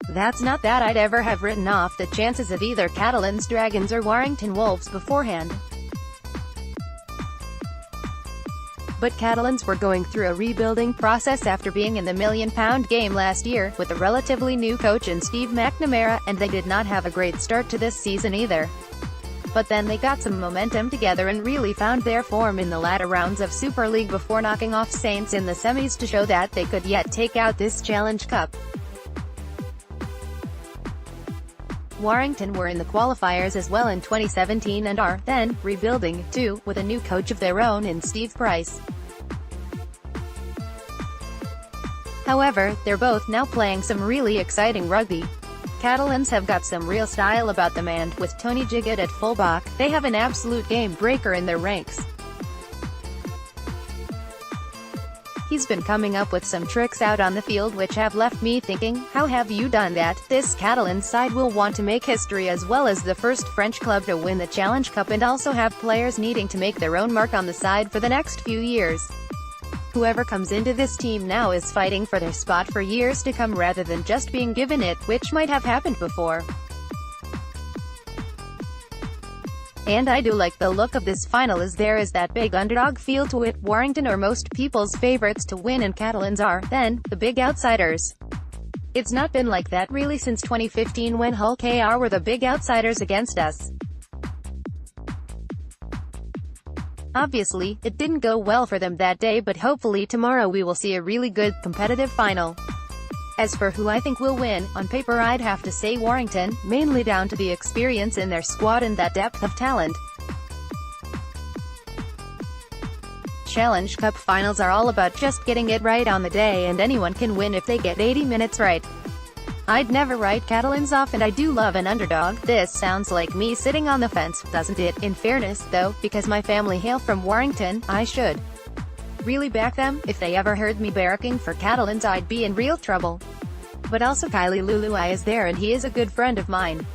That's not that I'd ever have written off the chances of either Catalans Dragons or Warrington Wolves beforehand. But Catalans were going through a rebuilding process after being in the £1 million game last year, with a relatively new coach in Steve McNamara, and they did not have a great start to this season either. But then they got some momentum together and really found their form in the latter rounds of Super League before knocking off Saints in the semis to show that they could yet take out this Challenge Cup. Warrington were in the qualifiers as well in 2017 and are, then, rebuilding, too, with a new coach of their own in Steve Price. However, they're both now playing some really exciting rugby. Catalans have got some real style about them, and, with Tony Jiggett at fullback, they have an absolute game-breaker in their ranks. He's been coming up with some tricks out on the field which have left me thinking, how have you done that? This Catalan side will want to make history as well as the first French club to win the Challenge Cup, and also have players needing to make their own mark on the side for the next few years. Whoever comes into this team now is fighting for their spot for years to come rather than just being given it, which might have happened before. And I do like the look of this final, as there is that big underdog feel to it. Warrington are most people's favourites to win and Catalans are, then, the big outsiders. It's not been like that really since 2015 when Hull KR were the big outsiders against us. Obviously, it didn't go well for them that day, but hopefully tomorrow we will see a really good, competitive final. As for who I think will win, on paper I'd have to say Warrington, mainly down to the experience in their squad and that depth of talent. Challenge Cup finals are all about just getting it right on the day, and anyone can win if they get 80 minutes right. I'd never write Catalans off, and I do love an underdog. This sounds like me sitting on the fence, doesn't it? In fairness, though, because my family hail from Warrington, I should really back them. If they ever heard me barracking for Catalans, I'd be in real trouble. But also Kylie Luluai is there, and he is a good friend of mine.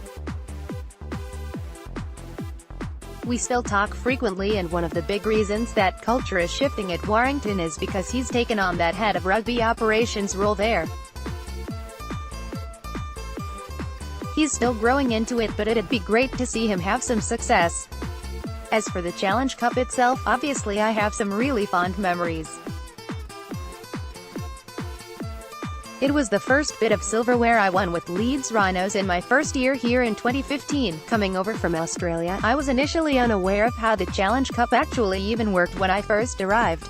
We still talk frequently, and one of the big reasons that culture is shifting at Warrington is because he's taken on that head of rugby operations role there. He's still growing into it, but it'd be great to see him have some success. As for the Challenge Cup itself, obviously I have some really fond memories. It was the first bit of silverware I won with Leeds Rhinos in my first year here in 2015. Coming over from Australia, I was initially unaware of how the Challenge Cup actually even worked when I first arrived.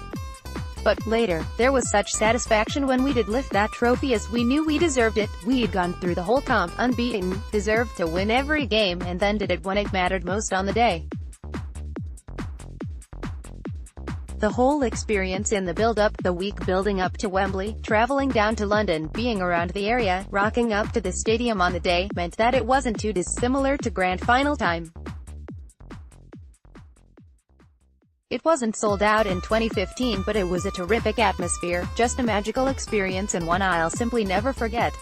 But later, there was such satisfaction when we did lift that trophy, as we knew we deserved it. We'd gone through the whole comp unbeaten, deserved to win every game, and then did it when it mattered most on the day. The whole experience in the build-up, the week building up to Wembley, travelling down to London, being around the area, rocking up to the stadium on the day, meant that it wasn't too dissimilar to grand final time. It wasn't sold out in 2015, but it was a terrific atmosphere, just a magical experience, and one I'll simply never forget.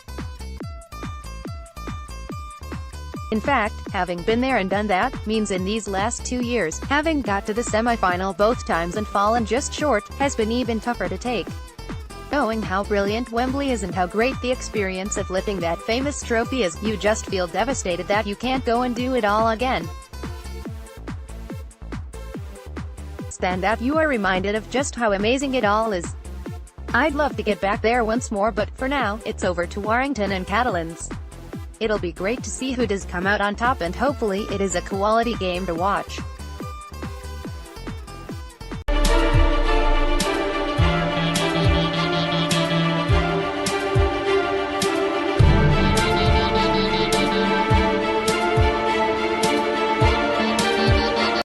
In fact, having been there and done that, means in these last 2 years, having got to the semi-final both times and fallen just short, has been even tougher to take. Knowing how brilliant Wembley is and how great the experience of lifting that famous trophy is, you just feel devastated that you can't go and do it all again. Stand out, you are reminded of just how amazing it all is. I'd love to get back there once more, but for now, it's over to Warrington and Catalans. It'll be great to see who does come out on top, and hopefully it is a quality game to watch.